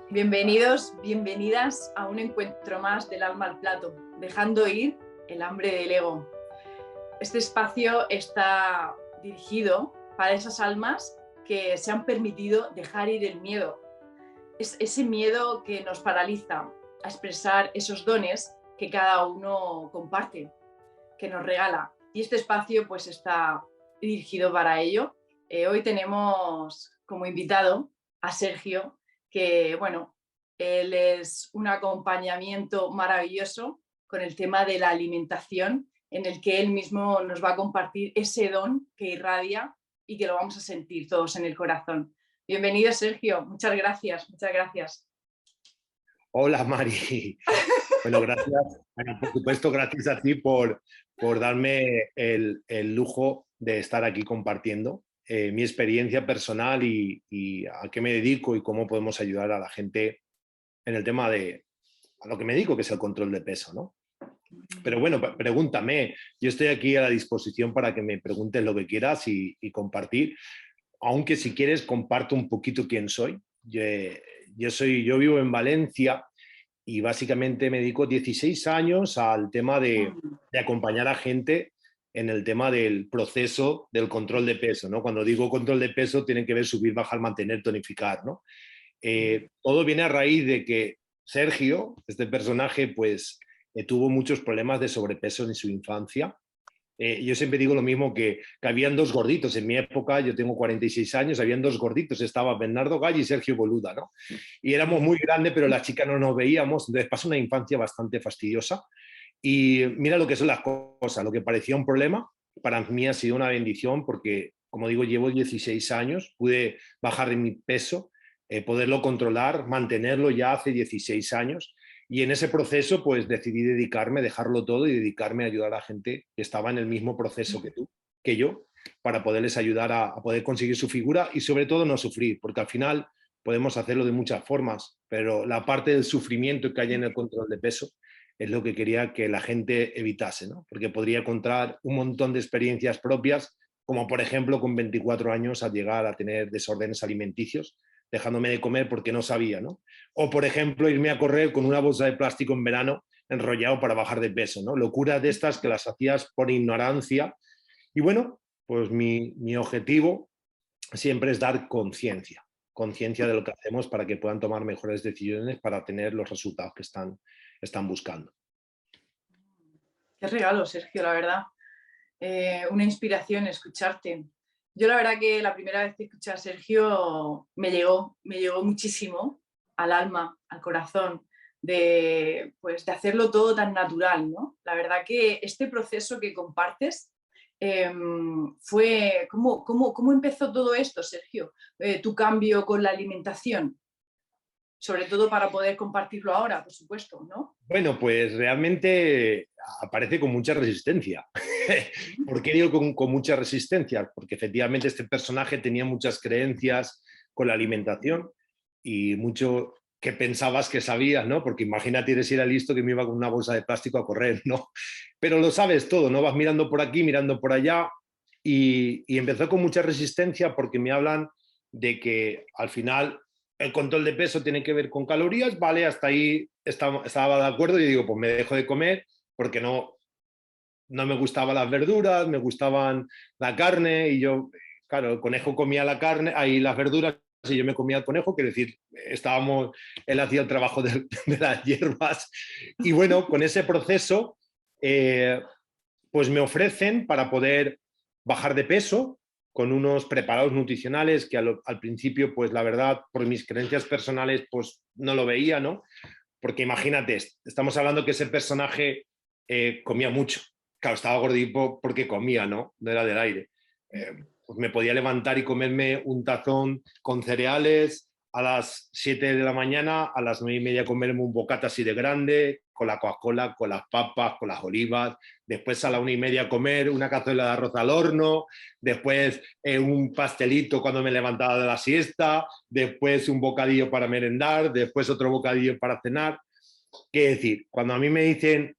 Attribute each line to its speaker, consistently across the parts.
Speaker 1: Bienvenidos, bienvenidas a un encuentro más del alma al plato, dejando ir el hambre del ego. Este espacio está dirigido para esas almas que se han permitido dejar ir el miedo. Es ese miedo que nos paraliza a expresar esos dones que cada uno comparte, que nos regala. Y este espacio pues está dirigido para ello. Hoy tenemos como invitado a Sergio, que bueno, él es un acompañamiento maravilloso con el tema de la alimentación, en el que él mismo nos va a compartir ese don que irradia y que lo vamos a sentir todos en el corazón. Bienvenido, Sergio. Muchas gracias, muchas gracias.
Speaker 2: Hola Mari. Bueno, gracias. Bueno, por supuesto, gracias a ti por darme el lujo de estar aquí compartiendo mi experiencia personal y a qué me dedico y cómo podemos ayudar a la gente en el tema de a lo que me dedico, que es el control de peso, ¿no? Pero bueno, pregúntame. Yo estoy aquí a la disposición para que me preguntes lo que quieras y compartir. Aunque si quieres comparto un poquito quién soy. Yo vivo en Valencia y básicamente me dedico 16 años al tema de acompañar a gente en el tema del proceso del control de peso, ¿no? Cuando digo control de peso, tiene que ver subir, bajar, mantener, tonificar, ¿no? Todo viene a raíz de que Sergio, este personaje, pues tuvo muchos problemas de sobrepeso en su infancia. Yo siempre digo lo mismo que habían dos gorditos. En mi época, yo tengo 46 años, habían dos gorditos. Estaba Bernardo Galli y Sergio Boluda, ¿no? Y éramos muy grandes, pero las chicas no nos veíamos. Entonces pasó una infancia bastante fastidiosa. Y mira lo que son las cosas. Lo que parecía un problema, para mí ha sido una bendición porque, como digo, llevo 16 años, pude bajar de mi peso, poderlo controlar, mantenerlo ya hace 16 años. Y en ese proceso, pues decidí dedicarme, dejarlo todo y dedicarme a ayudar a gente que estaba en el mismo proceso que tú, que yo, para poderles ayudar a poder conseguir su figura y sobre todo no sufrir, porque al final podemos hacerlo de muchas formas, pero la parte del sufrimiento que hay en el control de peso es lo que quería que la gente evitase, ¿no? Porque podría contar un montón de experiencias propias, como por ejemplo con 24 años al llegar a tener desórdenes alimenticios, dejándome de comer porque no sabía, ¿no? O, por ejemplo, irme a correr con una bolsa de plástico en verano enrollado para bajar de peso, ¿no? Locuras de estas que las hacías por ignorancia. Y bueno, pues mi objetivo siempre es dar conciencia, conciencia de lo que hacemos para que puedan tomar mejores decisiones para tener los resultados que están buscando.
Speaker 1: Qué regalo, Sergio, la verdad. Una inspiración escucharte. Yo la verdad que la primera vez que escuché a Sergio me llegó muchísimo al alma, al corazón, pues, de hacerlo todo tan natural, ¿no? La verdad que este proceso que compartes fue... ¿Cómo empezó todo esto, Sergio? Tu cambio con la alimentación, sobre todo para poder compartirlo ahora, por supuesto, ¿no?
Speaker 2: Bueno, pues realmente aparece con mucha resistencia. ¿Por qué digo con mucha resistencia? Porque efectivamente este personaje tenía muchas creencias con la alimentación y mucho que pensabas que sabías, ¿no? Porque imagínate si era listo que me iba con una bolsa de plástico a correr, ¿no? Pero lo sabes todo, ¿no? Vas mirando por aquí, mirando por allá y empezó con mucha resistencia porque me hablan de que al final el control de peso tiene que ver con calorías, vale, hasta ahí estaba de acuerdo y digo, pues me dejo de comer porque no me gustaban las verduras, me gustaban la carne y yo, claro, el conejo comía la carne, ahí las verduras y yo me comía el conejo, quiero decir, él hacía el trabajo de las hierbas y bueno, con ese proceso pues me ofrecen para poder bajar de peso con unos preparados nutricionales que al principio, pues la verdad, por mis creencias personales, pues no lo veía, ¿no? Porque imagínate, estamos hablando que ese personaje comía mucho. Claro, estaba gordito porque comía, ¿no? No era del aire. Pues me podía levantar y comerme un tazón con cereales a las 7 de la mañana, a las 9:30 comerme un bocata así de grande, con la Coca-Cola, con las papas, con las olivas, después a la 1:30 comer una cazuela de arroz al horno, después un pastelito cuando me levantaba de la siesta, después un bocadillo para merendar, después otro bocadillo para cenar. ¿Qué decir? Cuando a mí me dicen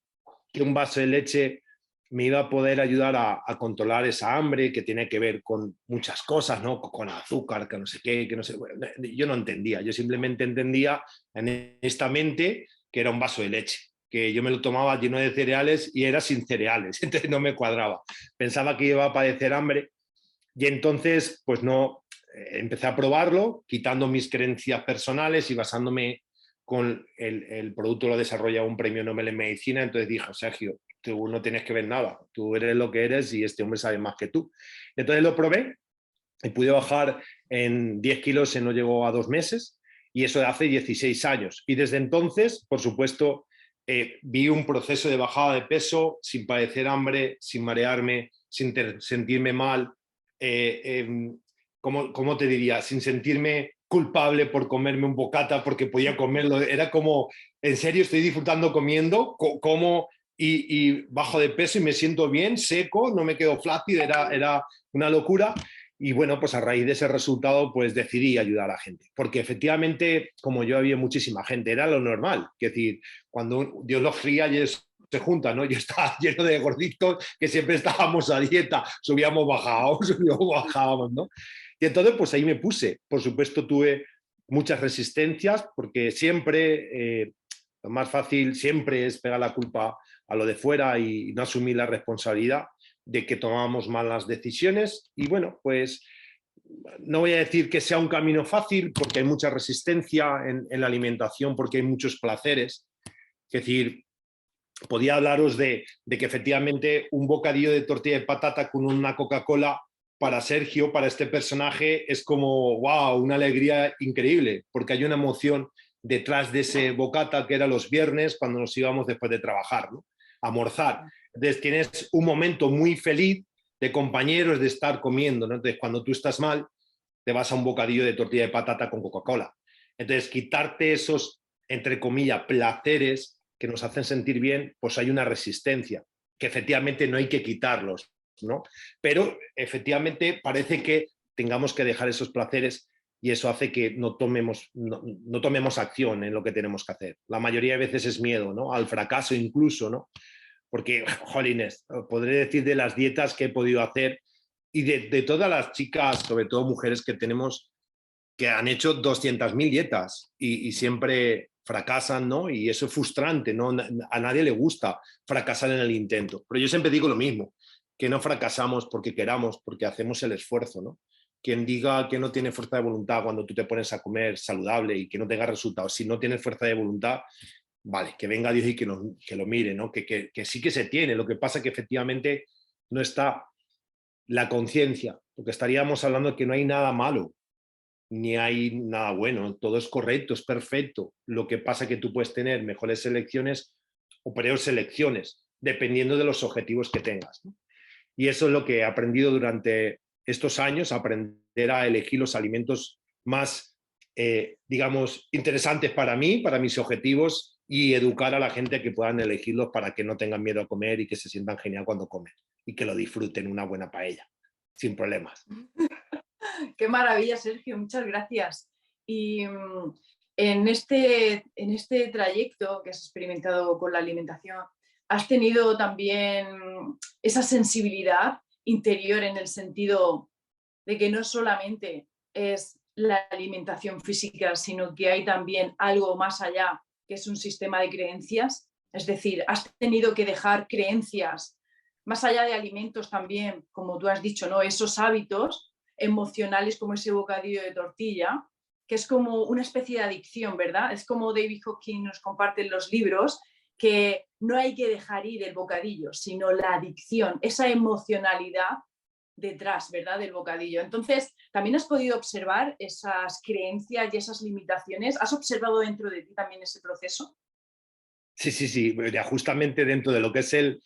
Speaker 2: que un vaso de leche me iba a poder ayudar a controlar esa hambre que tiene que ver con muchas cosas, ¿no? Con azúcar, que no sé qué, que no sé. Bueno, yo no entendía, yo simplemente entendía en esta mente que era un vaso de leche, que yo me lo tomaba lleno de cereales y era sin cereales, entonces no me cuadraba. Pensaba que iba a padecer hambre y entonces, pues no, empecé a probarlo, quitando mis creencias personales y basándome con el producto lo desarrolla un premio Nobel en medicina, entonces dije, Sergio, tú no tienes que ver nada, tú eres lo que eres y este hombre sabe más que tú. Entonces lo probé y pude bajar en 10 kilos en no llegó a 2 meses y eso de hace 16 años. Y desde entonces, por supuesto, vi un proceso de bajada de peso sin padecer hambre, sin marearme, sin sentirme mal, ¿cómo te diría? Sin sentirme culpable por comerme un bocata porque podía comerlo. Era como, en serio, estoy disfrutando comiendo, como y bajo de peso y me siento bien, seco, no me quedo flácido, era una locura. Y bueno, pues a raíz de ese resultado, pues decidí ayudar a la gente. Porque efectivamente, como yo, había muchísima gente, era lo normal. Es decir, cuando Dios los cría y se juntan, ¿no? Yo estaba lleno de gorditos que siempre estábamos a dieta, subíamos, bajábamos, ¿no? Y entonces, pues ahí me puse. Por supuesto, tuve muchas resistencias porque siempre, lo más fácil siempre es pegar la culpa a lo de fuera y no asumir la responsabilidad de que tomamos malas decisiones. Y bueno, pues no voy a decir que sea un camino fácil porque hay mucha resistencia en la alimentación, porque hay muchos placeres. Es decir, podía hablaros de que efectivamente un bocadillo de tortilla de patata con una Coca-Cola para Sergio, para este personaje, es como, wow, una alegría increíble, porque hay una emoción detrás de ese bocata que era los viernes cuando nos íbamos después de trabajar, ¿no? A almorzar. Entonces tienes un momento muy feliz de compañeros de estar comiendo, ¿no? Entonces cuando tú estás mal, te vas a un bocadillo de tortilla de patata con Coca-Cola. Entonces quitarte esos, entre comillas, placeres que nos hacen sentir bien, pues hay una resistencia, que efectivamente no hay que quitarlos, ¿no? Pero efectivamente parece que tengamos que dejar esos placeres y eso hace que no tomemos acción en lo que tenemos que hacer. La mayoría de veces es miedo, ¿no? Al fracaso incluso, ¿no? Porque, jolines, podré decir de las dietas que he podido hacer y de todas las chicas, sobre todo mujeres que tenemos, que han hecho 200.000 dietas y siempre fracasan, ¿no? Y eso es frustrante, ¿no? A nadie le gusta fracasar en el intento. Pero yo siempre digo lo mismo, que no fracasamos porque queramos, porque hacemos el esfuerzo, ¿no? Quien diga que no tiene fuerza de voluntad cuando tú te pones a comer saludable y que no tenga resultados, si no tienes fuerza de voluntad, vale, que venga Dios y que lo mire, ¿no? Que sí que se tiene, lo que pasa es que efectivamente no está la conciencia, porque estaríamos hablando de que no hay nada malo, ni hay nada bueno, todo es correcto, es perfecto. Lo que pasa es que tú puedes tener mejores selecciones o peores selecciones, dependiendo de los objetivos que tengas, ¿no? Y eso es lo que he aprendido durante estos años, aprender a elegir los alimentos más, digamos, interesantes para mí, para mis objetivos y educar a la gente a que puedan elegirlos para que no tengan miedo a comer y que se sientan genial cuando comen y que lo disfruten una buena paella, sin problemas.
Speaker 1: Qué maravilla, Sergio, muchas gracias. Y en este trayecto que has experimentado con la alimentación, ¿has tenido también esa sensibilidad interior en el sentido de que no solamente es la alimentación física, sino que hay también algo más allá, que es un sistema de creencias? Es decir, ¿has tenido que dejar creencias más allá de alimentos también, como tú has dicho, ¿no? Esos hábitos emocionales como ese bocadillo de tortilla, que es como una especie de adicción, ¿verdad? Es como David Hawkins nos comparte en los libros, que no hay que dejar ir el bocadillo, sino la adicción, esa emocionalidad detrás, ¿verdad? Del bocadillo. Entonces, ¿también has podido observar esas creencias y esas limitaciones? ¿Has observado dentro de ti también ese proceso?
Speaker 2: Sí, sí, sí, ya justamente dentro de lo que es el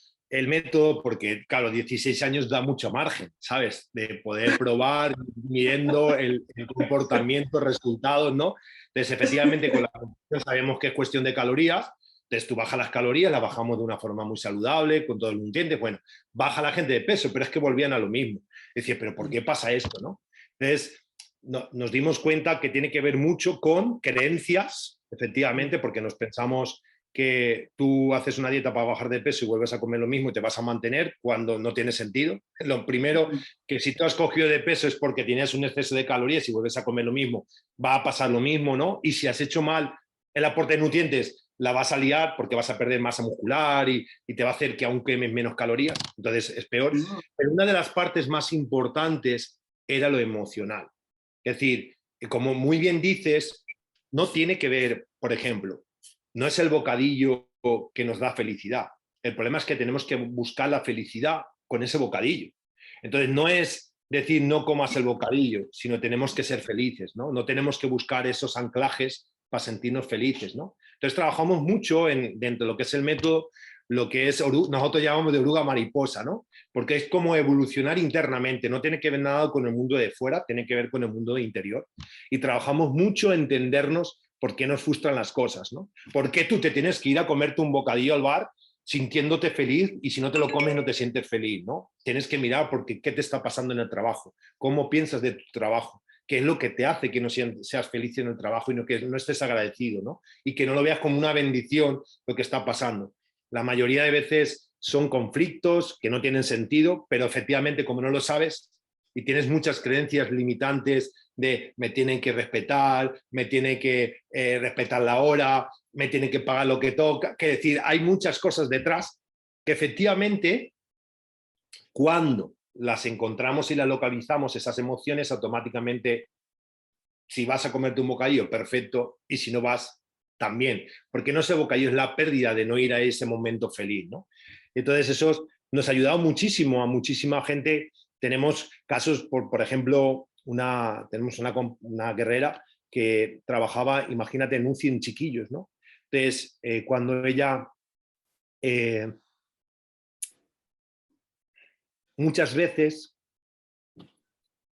Speaker 2: método, porque claro, 16 años da mucho margen, ¿sabes? De poder probar, midiendo el comportamiento, resultados, ¿no? Entonces, efectivamente, con la nutrición sabemos que es cuestión de calorías, entonces tú bajas las calorías, las bajamos de una forma muy saludable, con todo el nutriente, bueno, baja la gente de peso, pero es que volvían a lo mismo. Decía, pero ¿por qué pasa esto, no? Entonces, nos dimos cuenta que tiene que ver mucho con creencias, efectivamente, porque nos pensamos que tú haces una dieta para bajar de peso y vuelves a comer lo mismo y te vas a mantener cuando no tiene sentido. Lo primero, que si tú has cogido de peso es porque tienes un exceso de calorías y vuelves a comer lo mismo, va a pasar lo mismo, ¿no? Y si has hecho mal el aporte de nutrientes, la vas a liar porque vas a perder masa muscular y te va a hacer que aún quemes menos calorías, entonces es peor. Pero una de las partes más importantes era lo emocional. Es decir, como muy bien dices, no tiene que ver, por ejemplo, no es el bocadillo que nos da felicidad. El problema es que tenemos que buscar la felicidad con ese bocadillo. Entonces, no es decir no comas el bocadillo, sino tenemos que ser felices, ¿no? No tenemos que buscar esos anclajes para sentirnos felices, ¿no? Entonces, trabajamos mucho dentro de lo que es el método, lo que es, nosotros llamamos de oruga mariposa, ¿no? Porque es como evolucionar internamente, no tiene que ver nada con el mundo de fuera, tiene que ver con el mundo de interior. Y trabajamos mucho en entendernos por qué nos frustran las cosas, ¿no? ¿Por qué tú te tienes que ir a comerte un bocadillo al bar sintiéndote feliz y si no te lo comes no te sientes feliz, ¿no? Tienes que mirar porque qué te está pasando en el trabajo, cómo piensas de tu trabajo, qué es lo que te hace que no seas feliz en el trabajo y que no estés agradecido, ¿no? Y que no lo veas como una bendición lo que está pasando. La mayoría de veces son conflictos que no tienen sentido, pero efectivamente como no lo sabes y tienes muchas creencias limitantes de me tienen que respetar, me tienen que respetar la hora, me tienen que pagar lo que toca, que decir, hay muchas cosas detrás que efectivamente cuando las encontramos y las localizamos, esas emociones, automáticamente, si vas a comerte un bocadillo, perfecto, y si no vas, también, porque no ese bocadillo es la pérdida de no ir a ese momento feliz, ¿no? Entonces eso nos ha ayudado muchísimo a muchísima gente. Tenemos casos, por ejemplo, tenemos una guerrera que trabajaba, imagínate, en un 100 chiquillos, ¿no? Entonces, cuando ella muchas veces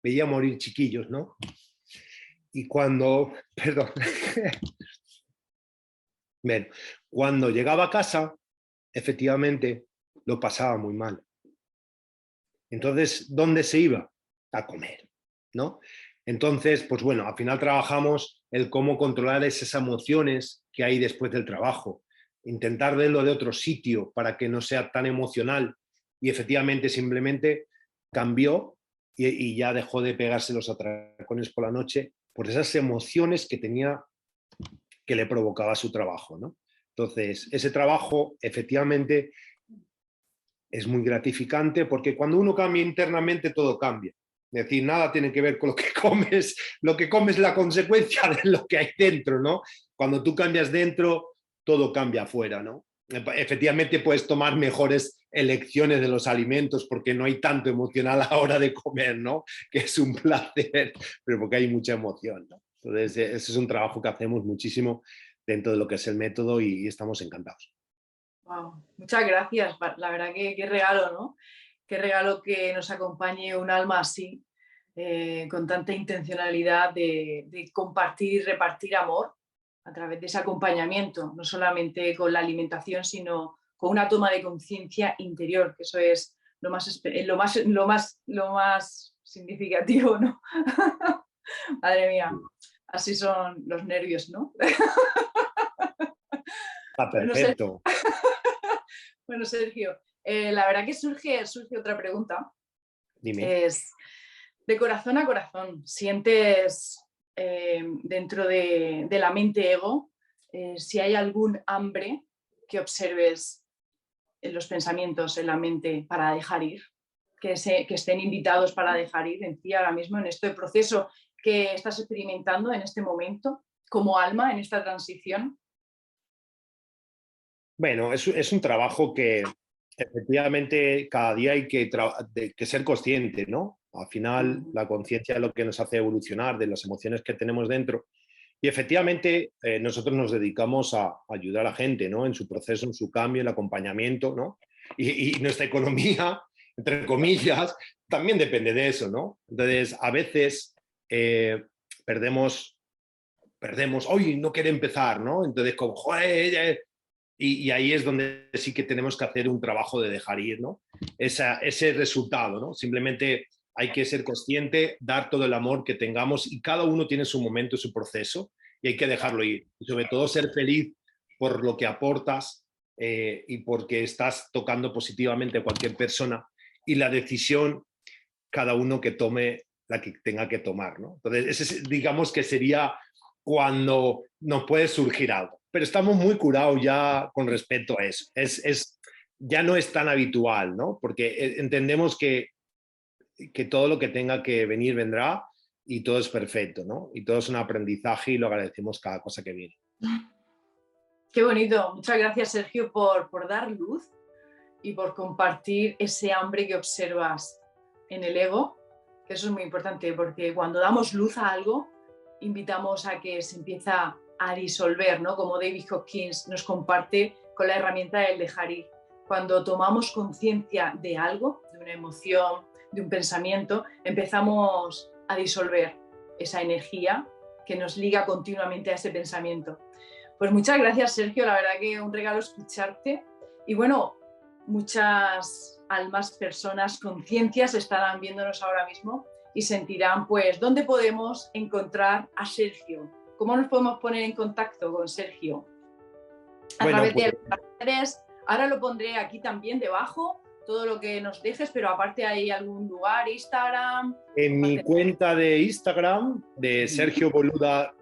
Speaker 2: veía morir chiquillos, ¿no? Y cuando, perdón, bien, cuando llegaba a casa, efectivamente lo pasaba muy mal. Entonces, ¿dónde se iba? A comer, ¿no? Entonces, pues bueno, al final trabajamos el cómo controlar esas emociones que hay después del trabajo, intentar verlo de otro sitio para que no sea tan emocional y efectivamente simplemente cambió y ya dejó de pegarse los atracones por la noche por esas emociones que tenía que le provocaba su trabajo, ¿no? Entonces, ese trabajo efectivamente es muy gratificante porque cuando uno cambia internamente todo cambia. Es decir, nada tiene que ver con lo que comes es la consecuencia de lo que hay dentro, ¿no? Cuando tú cambias dentro, todo cambia afuera, ¿no? Efectivamente puedes tomar mejores elecciones de los alimentos porque no hay tanto emocional a la hora de comer, ¿no? Que es un placer, pero porque hay mucha emoción, ¿no? Entonces, ese es un trabajo que hacemos muchísimo dentro de lo que es el método y estamos encantados.
Speaker 1: Wow, muchas gracias. La verdad que qué regalo, ¿no? Qué regalo que nos acompañe un alma así, con tanta intencionalidad de compartir y repartir amor a través de ese acompañamiento, no solamente con la alimentación, sino con una toma de conciencia interior, que eso es lo más significativo, ¿no? Madre mía, así son los nervios, ¿no?
Speaker 2: Está
Speaker 1: Bueno, Sergio,
Speaker 2: perfecto.
Speaker 1: bueno, Sergio, la verdad que surge otra pregunta.
Speaker 2: Dime.
Speaker 1: Es de corazón a corazón. ¿Sientes dentro de la mente ego si hay algún hambre que observes en los pensamientos, en la mente para dejar ir? Que estén invitados para dejar ir en ti ahora mismo, en este proceso que estás experimentando en este momento, como alma, en esta transición.
Speaker 2: Bueno, es un trabajo que efectivamente cada día hay que ser consciente, ¿no? Al final la conciencia es lo que nos hace evolucionar de las emociones que tenemos dentro. Y efectivamente nosotros nos dedicamos a ayudar a la gente, ¿no? En su proceso, en su cambio, el acompañamiento, ¿no? Y nuestra economía, entre comillas, también depende de eso, ¿no? Entonces, a veces eh, perdemos, hoy no quiere empezar, ¿no? Entonces, como, joder, y ahí es donde sí que tenemos que hacer un trabajo de dejar ir, ¿no? Ese resultado, ¿no? Simplemente hay que ser consciente, dar todo el amor que tengamos y cada uno tiene su momento, su proceso y hay que dejarlo ir. Y sobre todo ser feliz por lo que aportas y porque estás tocando positivamente a cualquier persona, y la decisión cada uno que tome la que tenga que tomar, ¿no? Entonces, ese, digamos que sería cuando nos puede surgir algo. Pero estamos muy curados ya con respecto a eso. Ya no es tan habitual, ¿no? Porque entendemos que todo lo que tenga que venir vendrá y todo es perfecto, ¿no? Y todo es un aprendizaje y lo agradecemos cada cosa que viene.
Speaker 1: Qué bonito. Muchas gracias, Sergio, por dar luz y por compartir ese hambre que observas en el ego, que eso es muy importante, porque cuando damos luz a algo, invitamos a que se empieza a disolver, ¿no? Como David Hopkins nos comparte con la herramienta del dejar ir. Cuando tomamos conciencia de algo, de una emoción, de un pensamiento, empezamos a disolver esa energía que nos liga continuamente a ese pensamiento. Pues muchas gracias, Sergio, la verdad que un regalo escucharte. Y bueno, muchas almas, personas, conciencias estarán viéndonos ahora mismo y sentirán, pues, ¿dónde podemos encontrar a Sergio? ¿Cómo nos podemos poner en contacto con Sergio? A través de las redes. Ahora lo pondré aquí también debajo, todo lo que nos dejes, pero aparte hay algún lugar, Instagram.
Speaker 2: En mi cuenta de Instagram, de Sergio Boluda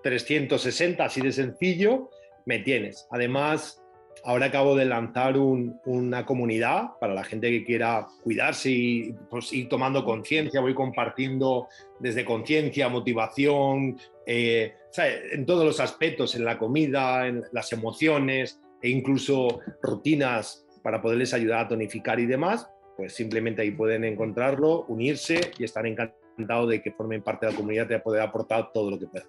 Speaker 2: 360, así de sencillo, me tienes. Además, ahora acabo de lanzar una comunidad para la gente que quiera cuidarse y pues, ir tomando conciencia. Voy compartiendo desde conciencia, motivación, en todos los aspectos, en la comida, en las emociones e incluso rutinas para poderles ayudar a tonificar y demás. Pues simplemente ahí pueden encontrarlo, unirse y estar encantado de que formen parte de la comunidad y poder aportar todo lo que puedan.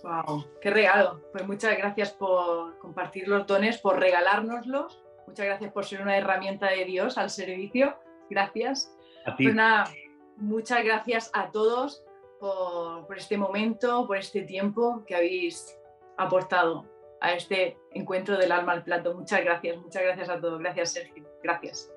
Speaker 1: ¡Wow! ¡Qué regalo! Pues muchas gracias por compartir los dones, por regalárnoslos. Muchas gracias por ser una herramienta de Dios al servicio. Gracias.
Speaker 2: A ti.
Speaker 1: Pues nada, muchas gracias a todos por este momento, por este tiempo que habéis aportado a este encuentro del alma al plato. Muchas gracias a todos. Gracias, Sergio. Gracias.